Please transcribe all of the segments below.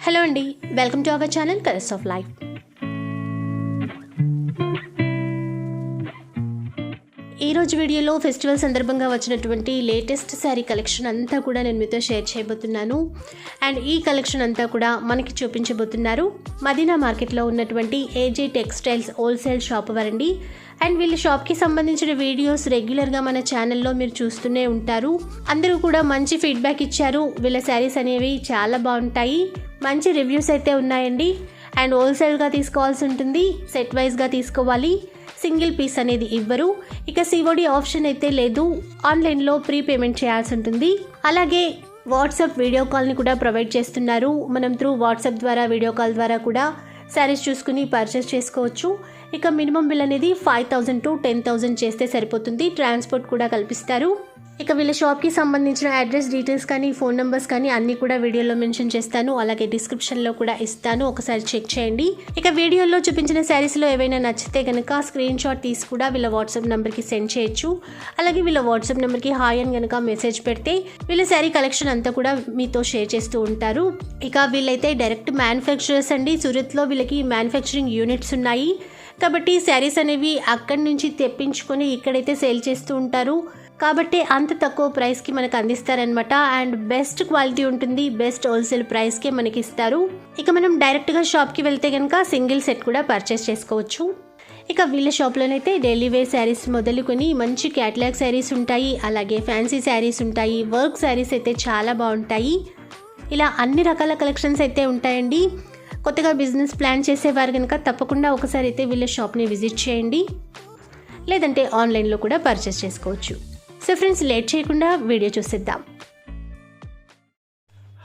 Hello అండి, welcome to our channel colours of life. ఈరోజు వీడియోలో ఫెస్టివల్ సందర్భంగా వచ్చినటువంటి లేటెస్ట్ శారీ కలెక్షన్ అంతా కూడా నేను మీతో షేర్ చేయబోతున్నాను. అండ్ ఈ కలెక్షన్ అంతా కూడా మనకి చూపించబోతున్నారు మదీనా మార్కెట్లో ఉన్నటువంటి ఏజే టెక్స్టైల్స్ హోల్సేల్ షాప్ వారండి. అండ్ వీళ్ళ షాప్కి సంబంధించిన వీడియోస్ రెగ్యులర్గా మన ఛానల్లో మీరు చూస్తూనే ఉంటారు. అందరూ కూడా మంచి ఫీడ్బ్యాక్ ఇచ్చారు. వీళ్ళ శారీస్ అనేవి చాలా బాగుంటాయి, మంచి రివ్యూస్ అయితే ఉన్నాయండి. అండ్ హోల్సేల్గా తీసుకోవాల్సి ఉంటుంది, సెట్ వైజ్గా తీసుకోవాలి, సింగిల్ పీస్ అనేది ఇవ్వరు. ఇక సిఓడి ఆప్షన్ అయితే లేదు, ఆన్లైన్లో ప్రీ పేమెంట్ చేయాల్సి ఉంటుంది. అలాగే వాట్సాప్ వీడియో కాల్ని కూడా ప్రొవైడ్ చేస్తున్నారు. మనం త్రూ వాట్సాప్ ద్వారా వీడియో కాల్ ద్వారా కూడా శారీస్ చూసుకుని పర్చేస్ చేసుకోవచ్చు. ఇక మినిమం బిల్ అనేది 5,000 to 10,000 చేస్తే సరిపోతుంది. ట్రాన్స్పోర్ట్ కూడా కల్పిస్తారు. ఇక వీళ్ళ షాప్కి సంబంధించిన అడ్రస్ డీటెయిల్స్ కానీ ఫోన్ నెంబర్స్ కానీ అన్నీ కూడా వీడియోలో మెన్షన్ చేస్తాను, అలాగే డిస్క్రిప్షన్లో కూడా ఇస్తాను, ఒకసారి చెక్ చేయండి. ఇక వీడియోలో చూపించిన శారీస్లో ఏవైనా నచ్చితే కనుక స్క్రీన్ షాట్ తీసి కూడా వీళ్ళ వాట్సాప్ నెంబర్కి సెండ్ చేయొచ్చు. అలాగే వీళ్ళ వాట్సాప్ నెంబర్కి హాయ్ అని కనుక మెసేజ్ పెడితే వీళ్ళ శారీ కలెక్షన్ అంతా కూడా మీతో షేర్ చేస్తూ ఉంటారు. ఇక వీళ్ళైతే డైరెక్ట్ మ్యానుఫ్యాక్చరర్స్ అండి. సూరత్లో వీళ్ళకి మ్యానుఫ్యాక్చరింగ్ యూనిట్స్ ఉన్నాయి కాబట్టి శారీస్ అనేవి అక్కడి నుంచి తెప్పించుకొని ఇక్కడైతే సేల్ చేస్తూ ఉంటారు. కాబట్టి అంత తక్కువ ప్రైస్కి మనకు అందిస్తారనమాట. అండ్ బెస్ట్ క్వాలిటీ ఉంటుంది, బెస్ట్ హోల్సేల్ ప్రైస్కే మనకి ఇస్తారు. ఇక మనం డైరెక్ట్గా షాప్కి వెళ్తే కనుక సింగిల్ సెట్ కూడా పర్చేస్ చేసుకోవచ్చు. ఇక వీళ్ళ షాప్లోనైతే డైలీ వేర్ శారీస్ మొదలుకొని మంచి క్యాటలాగ్ శారీస్ ఉంటాయి, అలాగే ఫ్యాన్సీ శారీస్ ఉంటాయి, వర్క్ శారీస్ అయితే చాలా బాగుంటాయి. ఇలా అన్ని రకాల కలెక్షన్స్ అయితే ఉంటాయండి. కొత్తగా బిజినెస్ ప్లాన్ చేసేవారు కనుక తప్పకుండా ఒకసారి అయితే వీళ్ళ షాప్ని విజిట్ చేయండి, లేదంటే ఆన్లైన్లో కూడా పర్చేస్ చేసుకోవచ్చు. సో ఫ్రెండ్స్, లేట్ చేయకుండా వీడియో చూసేద్దాం.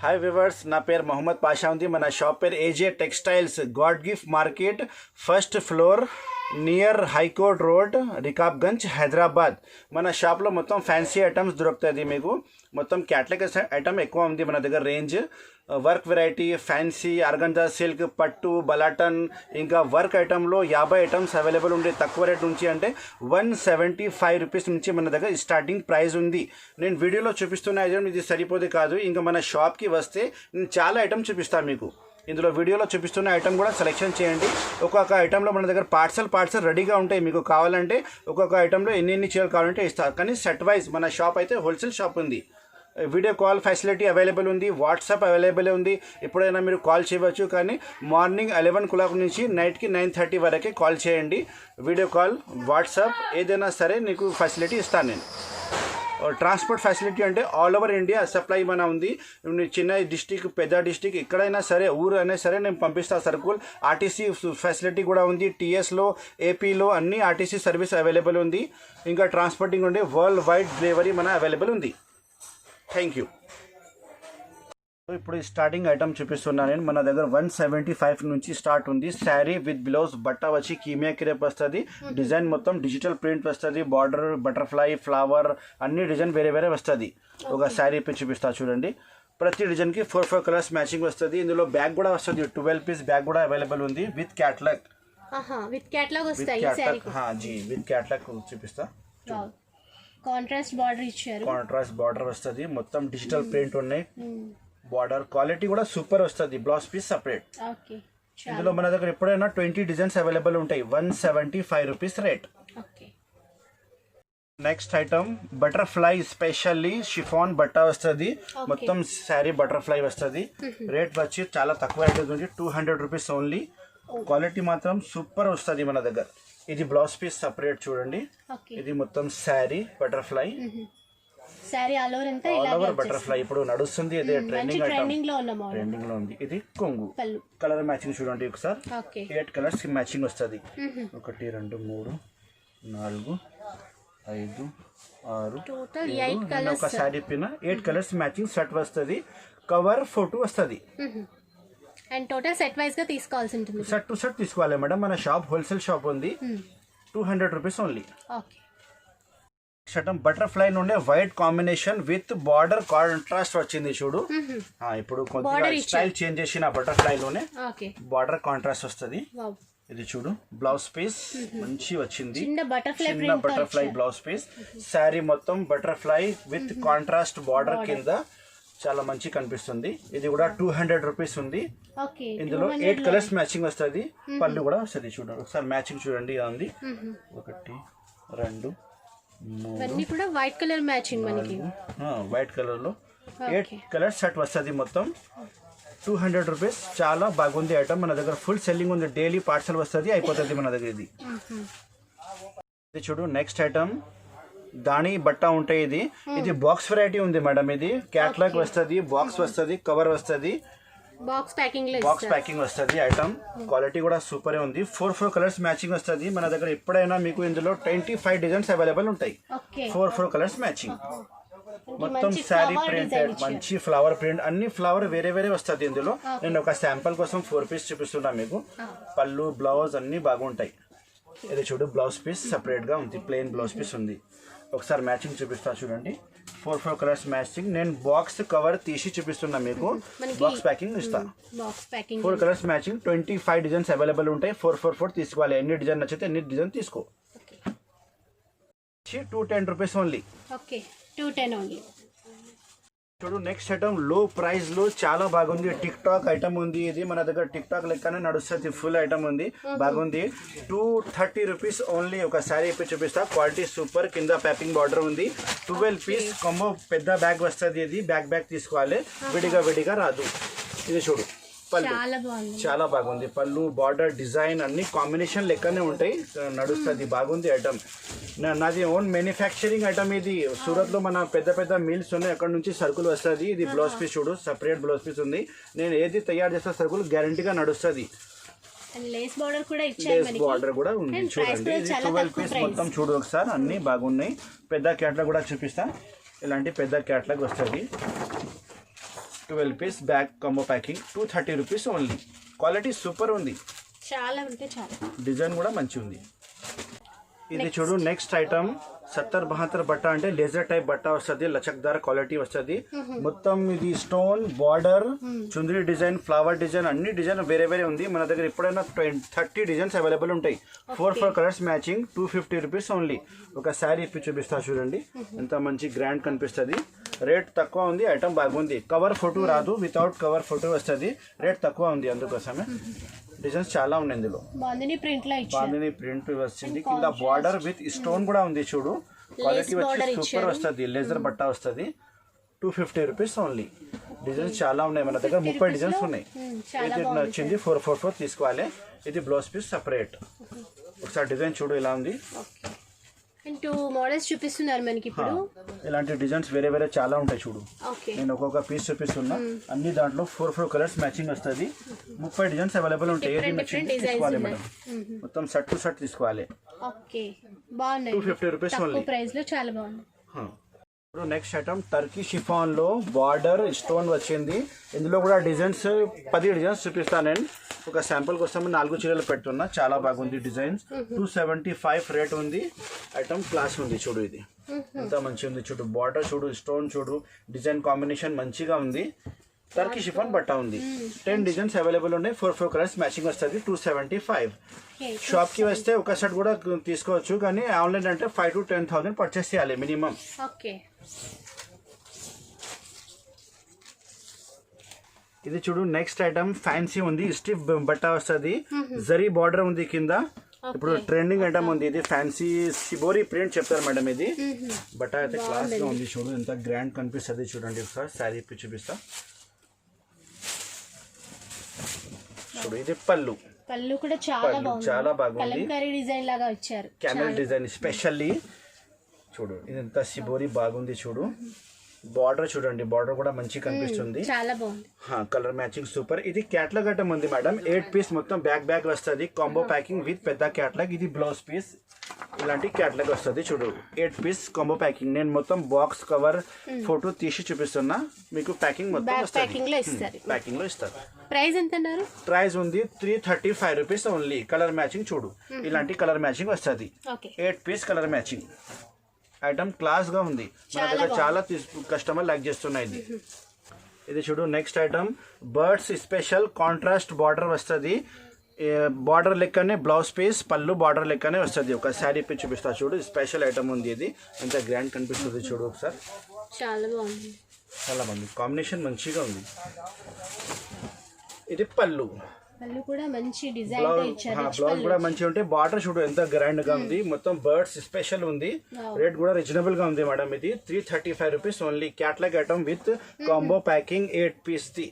హాయ్ వివర్స్, నా పేరు మొహమ్మద్ పాషా ఉంది. మన షాప్ పేరు AJ textiles, God gift market, first floor, near high court road, Rikabganj, Hyderabad. మన షాప్లో మొత్తం ఫ్యాన్సీ ఐటమ్స్ దొరుకుతుంది. మీకు మొత్తం క్యాటలాగ్ ఐటమ్ ఎక్కువ ఉంది మన దగ్గర. Range work variety, fancy, organza silk, పట్టు, బలాటన్, ఇంకా వర్క్ ఐటెంలో 50 ఐటమ్స్ అవైలబుల్ ఉండే. తక్కువ రేట్ నుంచి అంటే 175 రూపీస్ నుంచి మన దగ్గర స్టార్టింగ్ ప్రైస్ ఉంది. నేను వీడియోలో చూపిస్తున్న ఐటమ్ ఇది సరిపోతే కాదు, ఇంకా మన షాప్కి వస్తే నేను చాలా ఐటమ్ చూపిస్తాను మీకు. ఇందులో వీడియోలో చూపిస్తున్న ఐటమ్ కూడా సెలెక్షన్ చేయండి. ఒక్కొక్క ఐటెంలో మన దగ్గర పార్సల్ రెడీగా ఉంటాయి. మీకు కావాలంటే ఒక్కొక్క ఐటెంలో ఎన్ని చీరలు కావాలంటే ఇస్తారు. కానీ సెట్ వైజ్ మన షాప్ అయితే హోల్సేల్ షాప్ ఉంది. వీడియో కాల్ ఫెసిలిటీ అవైలబుల్ ఉంది, వాట్సాప్ అవైలబుల్ ఉంది. ఎప్పుడైనా మీరు కాల్ చేయవచ్చు, కానీ మార్నింగ్ 11 o'clock నుంచి నైట్కి 9:30 వరకే కాల్ చేయండి. వీడియో కాల్, వాట్సాప్ ఏదైనా సరే నీకు ఫెసిలిటీ ఇస్తాను నేను. ట్రాన్స్పోర్ట్ ఫెసిలిటీ అంటే ఆల్ ఓవర్ ఇండియా సప్లై మన ఉంది. చిన్న డిస్టిక్, పెద్ద డిస్టిక్, ఎక్కడైనా సరే, ఊరు అయినా సరే నేను పంపిస్తాను సరుకులు. ఆర్టీసీ ఫెసిలిటీ కూడా ఉంది. టీఎస్లో, ఏపీలో అన్ని ఆర్టీసీ సర్వీస్ అవైలబుల్ ఉంది. ఇంకా ట్రాన్స్పోర్టింగ్ ఉండే వరల్డ్ వైడ్ డెలివరీ మన అవైలబుల్ ఉంది. Thank you. ఇప్పుడు స్టార్టింగ్ ఐటమ్ చూపిస్తున్నాను నేను. మన దగ్గర 175 నుంచి స్టార్ట్ ఉంది. శారీ విత్ బ్లౌజ్, బట్ట వచ్చి కీమియా క్రేప్ వస్తుంది. డిజైన్ మొత్తం డిజిటల్ ప్రింట్ వస్తుంది. బార్డర్, బటర్ఫ్లై, ఫ్లవర్ అన్ని డిజైన్ వేరే వేరే వస్తుంది. ఒక శారీ పై చూపిస్తా చూడండి. ప్రతి డిజైన్కి 4 కలర్స్ మ్యాచింగ్ వస్తుంది. ఇందులో బ్యాగ్ కూడా వస్తుంది, 12 పీస్ బ్యాగ్ కూడా అవైలబుల్ ఉంది with catalogue. With catalogue with catalogue చూపిస్తా. కాంట్రాస్ట్ బార్డర్ ఇచ్చారు. కాంట్రాస్ట్ బార్డర్ వస్తుంది, మొత్తం డిజిటల్ ప్రింట్ ఉన్నాయి. బార్డర్ క్వాలిటీ కూడా సూపర్ వస్తుంది. Blouse piece separate. ఇందులో మన దగ్గర ఎప్పుడైనా 20 డిజైన్స్ అవైలబుల్ ఉంటాయి. 175 rupees rate. Next item butterfly, specially chiffon బట్ట వస్తుంది. మొత్తం శారీ బటర్ఫ్లై వస్తుంది. రేట్ వచ్చి చాలా తక్కువ రేట్ ఉంది, 200 రూపీస్ ఓన్లీ. క్వాలిటీ మాత్రం సూపర్ వస్తుంది మన దగ్గర. ఇది బ్లౌజ్ పీస్ సపరేట్ చూడండి. ఇది మొత్తం sari butterfly, all over butterfly ఇప్పుడు నడుస్తుంది. ఇది ట్రెండింగ్ లో ఉంది. ఇది కొంగు కలర్ మ్యాచింగ్ చూడండి ఒకసారి. 8 కలర్స్ మ్యాచింగ్ వస్తుంది. 1 2 3 4 5 6 ఒక శారీ పైన 8 కలర్స్ మ్యాచింగ్ సెట్ వస్తుంది. కవర్ ఫోటో వస్తుంది. అండ్ టోటల్ సెట్ వైజ్ గా తీసుకోవాల్సి ఉంటుంది. సెట్ టు సెట్ తీసుకోవాలి మేడం. మన షాప్ హోల్సేల్ షాప్ ఉంది. 200 రూపీస్ ఓన్లీ. బటర్ఫ్లై నుండి white combination with border contrast వచ్చింది చూడు. ఇప్పుడు కొద్దిగా స్టైల్ చేంజ్ చేసిన బటర్ఫ్లై లోనే బార్డర్ కాంట్రాస్ట్ వస్తుంది. ఇది చూడు, బ్లౌజ్ పీస్ మంచి వచ్చింది. చిన్న బటర్ఫ్లై బ్లౌజ్ పీస్. శారీ మొత్తం బటర్ఫ్లై విత్ కాంట్రాస్ట్ బార్డర్ కింద చాలా మంచి కనిపిస్తుంది. ఇది కూడా 200 రూపీస్ ఉంది. ఓకే ఇందులో 8 కలర్స్ మ్యాచింగ్ వస్తుంది. పళ్ళు కూడా వస్తుంది. చూడండి ఒకసారి మ్యాచింగ్ చూడండి. ఇలా ఉంది 1 2 3 ఇవన్నీ కూడా వైట్ కలర్ మ్యాచింగ్ మనకి. వైట్ కలర్ లో 8 కలర్ సెట్ వస్తుంది. మొత్తం 200 రూపీస్. చాలా బాగుంది ఐటమ్. మన దగ్గర ఫుల్ సెల్లింగ్ ఉంది. డైలీ పార్సల్ వస్తుంది, అయిపోతుంది మన దగ్గర. ఇది చూడు నెక్స్ట్ ఐటమ్ దాని బట్ట ఉంటాయి. ఇది బాక్స్ వెరైటీ ఉంది మేడం. ఇది క్యాట్లాగ్ వస్తుంది, బాక్స్ వస్తుంది, కవర్ వస్తుంది, బాక్స్ ప్యాకింగ్ వస్తుంది. ఐటమ్ క్వాలిటీ కూడా సూపర్ ఉంది. 4 కలర్స్ మ్యాచింగ్ వస్తుంది. మన దగ్గర ఎప్పుడైనా మీకు ఇందులో 25 డిజైన్స్ అవైలబుల్ ఉంటాయి. 4 కలర్స్ మ్యాచింగ్. మొత్తం శారీ ప్రింట్, మంచి ఫ్లవర్ ప్రింట్, అన్ని ఫ్లవర్ వేరే వేరే వస్తుంది ఇందులో. నేను ఒక శాంపుల్ కోసం 4 పీస్ చూపిస్తున్నా మీకు. పళ్ళు, బ్లౌజ్ అన్ని బాగుంటాయి. ఇది చూడు బ్లౌజ్ పీస్ సపరేట్ గా ఉంది, ప్లెయిన్ బ్లౌజ్ పీస్ ఉంది. ఒకసారి మ్యాచింగ్ చూపిస్తా చూడండి. 4 కలర్స్ మ్యాచింగ్. నేను బాక్స్ కవర్ తీసి చూపిస్తున్నా మీకు. బాక్స్ ప్యాకింగ్ ఇస్తా. 4 కలర్స్ మ్యాచింగ్. 25 డిజైన్స్ అవైలబుల్ ఉంటాయి. 4 తీసుకోవాలి. ఎన్ని డిజైన్ నచ్చితే ఎన్ని డిజైన్ తీసుకో. 210 రూపీస్ ఓన్లీ. Okay 210 only. చూడు నెక్స్ట్ ఐటమ్ లో ప్రైస్ లో చాలా బాగుంది. టిక్ టాక్ ఐటమ్ ఉంది. ఇది మన దగ్గర టిక్ టాక్ లెక్కనే నడుస్తుంది. ఫుల్ ఐటమ్ ఉంది, బాగుంది. 230 రూపీస్ ఓన్లీ. ఒక శారీ ఇప్పి చూపిస్తా. Quality super. కింద ప్యాపింగ్ బార్డర్ ఉంది. 12 పీస్ కాంబో పెద్ద బ్యాగ్ వస్తుంది. ఇది బ్యాగ్ తీసుకోవాలి, విడిగా రాదు. ఇది చూడు పళ్ళు చాలా బాగుంది. పళ్ళు, బార్డర్, డిజైన్ అన్ని కాంబినేషన్ లెక్కనే ఉంటాయి, నడుస్తుంది. బాగుంది ఐటమ్. నాది ఓన్ మ్యానుఫ్యాక్చరింగ్ ఐటమ్. ఇది సూరత్ లో మన పెద్ద మిల్స్ ఉన్నాయి, అక్కడ నుంచి సరుకులు వస్తుంది. ఇది బ్లౌజ్ పీస్ చూడు, సపరేట్ బ్లౌజ్ పీస్ ఉంది. నేను ఏది తయారు చేస్తా సరుకులు గ్యారంటీగా నడుస్తుంది. లేస్ బార్డర్ కూడా ఉంది చూడండి. ఇది 12 పీస్ మొత్తం చూడు ఒకసారి. అన్ని బాగున్నాయి. పెద్ద క్యాట్లాగ్ కూడా చూపిస్తా. ఇలాంటి పెద్ద క్యాట్లాగ్ వస్తుంది. 12 piece bag combo packing. 230 rupees only. Quality super ఉంది. చాలా అంటే చాలా. డిజైన్ కూడా మంచి ఉంది. ఇది చూడు నెక్స్ట్ ఐటమ్ 70-72 బట్ట అంటే లేజర్ టైప్ బట్ట వస్తుంది. లచక్దార్ క్వాలిటీ వస్తుంది. మొత్తం ఇది stone border, chundari design, flower design, అన్ని డిజైన్ వేరే వేరే ఉంది. మన దగ్గర ఎప్పుడైనా 30 డిజైన్స్ అవైలబుల్ ఉంటాయి. 4 కలర్స్ మ్యాచింగ్. 250 rupees only. ఒక శారీ ఇప్పి చూపిస్తా చూడండి. ఎంత మంచి గ్రాండ్ కనిపిస్తుంది. రేట్ తక్కువ ఉంది. ఐటమ్ బాగుంది. కవర్ ఫోటో రాదు, వితౌట్ కవర్ ఫోటో వస్తుంది. రేట్ తక్కువ ఉంది, అందుకోసమే. డిజైన్స్ చాలా ఉన్నాయి ఇందులో. బాందిని ప్రింట్ వచ్చింది. కింద బార్డర్ విత్ స్టోన్ కూడా ఉంది చూడు. క్వాలిటీ వచ్చి సూపర్ వస్తుంది. లేజర్ బట్ట వస్తుంది. 250 రూపీస్ ఓన్లీ. డిజైన్స్ చాలా ఉన్నాయి మన దగ్గర. 30 డిజైన్స్ ఉన్నాయి. ఇది నచ్చింది 4 తీసుకోవాలి. ఇది బ్లౌజ్ పీస్ సపరేట్. ఒకసారి డిజైన్ చూడు ఇలా ఉంది. 2 మోడల్స్ చూపిస్తున్నారు మనకి ఇప్పుడు. ఇలాంటి డిజైన్స్ వేరే వేరే చాలా ఉంటాయి చూడు. నేను ఒక్కొక్క పీస్ చూపిస్తున్నా. అన్ని దాంట్లో 4 కలర్స్ మ్యాచింగ్ వస్తుంది. 30 డిజైన్స్ అవైలబుల్ ఉంటాయి. ఏది నచ్చింది తీసుకోవాలి మేడం. మొత్తం సెట్ టు సెట్ తీసుకోవాలి. 250 రూపీస్ ఓన్లీ. ప్రైస్ లో చాలా బాగుంది. ఇప్పుడు నెక్స్ట్ ఐటమ్ టర్కీ షిఫాన్ లో బార్డర్ స్టోన్ వచ్చింది. ఇందులో కూడా డిజైన్స్ 10 డిజైన్స్ చూపిస్తాను నేను. ఒక శాంపుల్ కోసం 4 చీరలు పెట్టున్నా. చాలా బాగుంది డిజైన్స్. 275 రేట్ ఉంది. ఐటమ్ క్లాస్ ఉంది చూడు. ఇది ఎంత మంచి ఉంది చూడు. బార్డర్ చూడు, స్టోన్ చూడు, డిజైన్ కాంబినేషన్ మంచిగా ఉంది. టర్కీ షిఫాన్ బట్ట ఉంది. 10 డిజైన్స్ అవైలబుల్ ఉన్నాయి. 4 కలర్స్ మ్యాచింగ్ వస్తుంది. 275. షాప్ కి వస్తే ఒక సెట్ కూడా తీసుకోవచ్చు, కానీ ఆన్లైన్ అంటే 5,000 to 10,000 పర్చేస్ చేయాలి మినిమం. ఇది చూడు నెక్స్ట్ ఐటమ్ ఫ్యాన్సీ ఉంది. స్టిఫ్ బట్ట వస్తుంది. జరీ బార్డర్ ఉంది కింద. ఇప్పుడు ట్రెండింగ్ ఐటమ్ ఉంది. ఇది ఫ్యాన్సీ సిబోరి ప్రింట్ చెప్తారు మేడం. ఇది బట్ట అయితే క్లాస్ గా ఉంది చూడు. ఎంత గ్రాండ్ కనిపిస్తుంది చూడండి. ఒకసారి శారీ ఇప్పి చూపిస్తా చూడు. ఇది పళ్ళు కూడా చాలా బాగుంది. డిజైన్ లాగా వచ్చారు. క్యామెల్ డిజైన్ స్పెషల్లీ చూడు. ఇది ఎంత సిబోరి బాగుంది చూడు. బార్డర్ చూడండి. బార్డర్ కూడా మంచి కనిపిస్తుంది. చాలా బాగుంది. Colour matching super. ఇది క్యాట్లాగ్ ఐటమ్ ఉంది మేడం. 8 పీస్ మొత్తం బ్యాగ్ వస్తుంది. కాంబో ప్యాకింగ్ విత్ పెద్ద క్యాట్లాగ్. ఇది బ్లౌజ్ పీస్. ఇలాంటి క్యాట్లాగ్ వస్తుంది చూడు. 8 పీస్ కాంబో ప్యాకింగ్. నేను మొత్తం బాక్స్ కవర్ ఫోటో తీసి చూపిస్తున్నా మీకు. ప్యాకింగ్ మొత్తం ప్యాకింగ్ లో ఇస్తారు. ప్రైస్ ఎంత అన్నారు? ప్రైస్ ఉంది 335 రూపీస్ ఓన్లీ. కలర్ మ్యాచింగ్ చూడు. ఇలాంటి కలర్ మ్యాచింగ్ వస్తుంది. 8 piece colour matching. Item class గా ఉంది. మన దగ్గర చాలా కస్టమర్ లైక్ చేస్తున్నాయి. ఇది చూడు next item birds special contrast border వస్తుంది. బార్డర్ లెక్కనే బ్లౌజ్ పీస్, పళ్ళు బార్డర్ లెక్కనే వస్తుంది. ఒక శారీ పీస్ చూపిస్తా చూడు. స్పెషల్ ఐటమ్ ఉంది. ఇది ఎంత గ్రాండ్ కనిపిస్తుంది చూడు ఒకసారి. చాలా బాగుంది. చాలా బాగుంది, కాంబినేషన్ మంచిగా ఉంది. ఇది పళ్ళు, పళ్ళు కూడా మంచి డిజైన్ తో ఇచ్చారు. బ్లౌజ్ కూడా మంచిగా ఉంటే బార్డర్ చూడు ఎంత గ్రాండ్ గా ఉంది. మొత్తం బర్డ్స్ స్పెషల్ ఉంది. రేట్ కూడా రీజనబుల్ గా ఉంది మేడం. ఇది 335 rupees only. Catalogue item with combo packing 8 piece ది.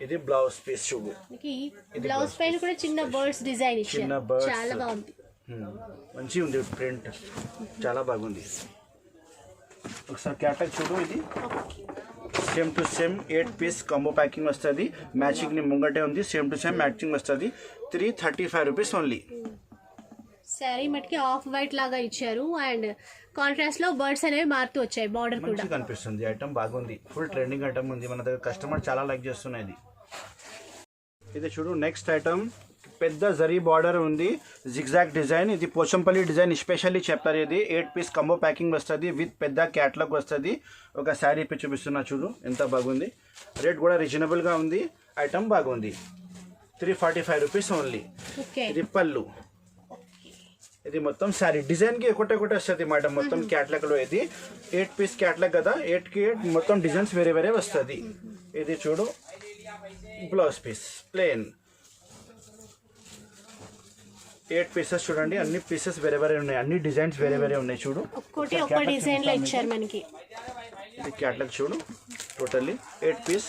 ఇది బ్లౌజ్ పీస్ చూడు. బ్లౌజ్ పైన కూడా చిన్న బర్డ్స్ డిజైన్ ఇచ్చారు. చిన్న birds. చాలా బాగుంది. మంచిగా ఉంది ప్రింట్, చాలా బాగుంది. ఒకసారి క్యాటలాగ్ చూడు. ఇది same to same 8 piece combo packing వస్తుంది. మ్యాచింగ్ ని ముంగటే ఉంది. సేమ్ టు సేమ్ మ్యాచింగ్ వస్తుంది. 335 రూపీస్ ఓన్లీ. శారీ మటుకి ఆఫ్ వైట్ లాగా ఇచ్చారు అండ్ కాంట్రాస్ట్ లో బర్డ్స్ అనేవి మారుతూ వచ్చాయి. బార్డర్ కూడా మంచిగా కనిపిస్తుంది. ఐటమ్ బాగుంది, ఫుల్ ట్రెండింగ్ ఐటమ్ ఉంది. మన దగ్గర కస్టమర్ చాలా లైక్ చేస్తున్నది. ఇది చూడు నెక్స్ట్ ఐటమ్. పెద్ద జరీ బార్డర్ ఉంది, జిగ్జాగ్ డిజైన్. ఇది పోచంపల్లి డిజైన్ స్పెషల్లీ చెప్పారు. ఇది 8 పీస్ కంబో ప్యాకింగ్ వస్తుంది విత్ పెద్ద క్యాటలాగ్ వస్తుంది. ఒక శారీ ఇప్పి చూపిస్తున్నా చూడు ఎంత బాగుంది. రేట్ కూడా రీజనబుల్గా ఉంది. ఐటమ్ బాగుంది. 345 రూపీస్ ఓన్లీ. ఇది పళ్ళు. ఇది మొత్తం శారీ డిజైన్కి ఒకటే వస్తుంది మేడం. మొత్తం క్యాటలాగ్లో ఇది 8 పీస్ క్యాటలాగ్ కదా, 8కి 8 మొత్తం డిజైన్స్ వేరే వేరే వస్తుంది. ఇది చూడు బ్లౌజ్ పీస్ ప్లెయిన్ 8 పీసెస్ చూడండి. అన్ని పీసెస్ వేరే వేరే ఉన్నాయి, అన్ని డిజైన్స్ వేరే వేరే ఉన్నాయి చూడు. ఒక్కొక్కటి ఒక్క డిజైన్ లో ఇచ్చారు మనకి. ఇది క్యాటలాగ్ చూడు. Totally 8 piece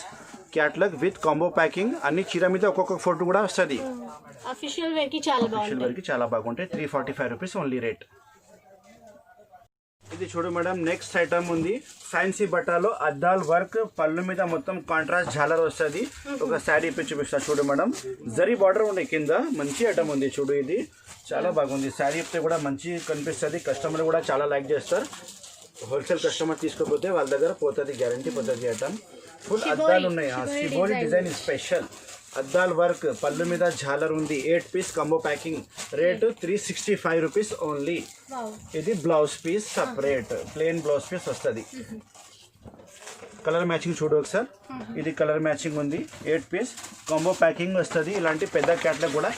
catalogue with combo packing. అన్ని చీర మీద ఒక్కొక్క ఫోటో కూడా వస్తుంది. అఫీషియల్ వేర్ కి చాలా బాగుంది. వరకు చాలా బాగుంటాయి. 345 రూపీస్ ఓన్లీ రేట్. ఇది చూడు మేడం నెక్స్ట్ ఐటమ్ ఉంది. ఫ్యాన్సీ బట్టాలో అద్దాల్ వర్క్, పళ్ళు మీద మొత్తం కాంట్రాస్ట్ జాలర్ వస్తుంది. ఒక శారీ ఇప్పి చూపిస్తా చూడు మేడం. జరీ బార్డర్ ఉన్నాయి కింద. మంచి ఐటమ్ ఉంది చూడు. ఇది చాలా బాగుంది. శారీ ఇప్పితే కూడా మంచి కనిపిస్తుంది. కస్టమర్ కూడా చాలా లైక్ చేస్తారు. హోల్సేల్ కస్టమర్ తీసుకోకపోతే వాళ్ళ దగ్గర పోతుంది, గ్యారంటీ పోతుంది ఐటమ్. ఫుల్ అద్దాలు ఉన్నాయి. శిబోరి డిజైన్ స్పెషల్ అద్దాల్ వర్క్, పళ్ళు మీద జాలర్ ఉంది. 8 piece combo packing. Rate 365 rupees only. ఇది blouse piece separate plain blouse piece వస్తుంది. కలర్ మ్యాచింగ్ చూడు ఒకసారి. ఇది కలర్ మ్యాచింగ్ ఉంది. 8 పీస్ కాంబో ప్యాకింగ్ వస్తుంది. ఇలాంటి పెద్ద క్యాట్లాగ్ కూడా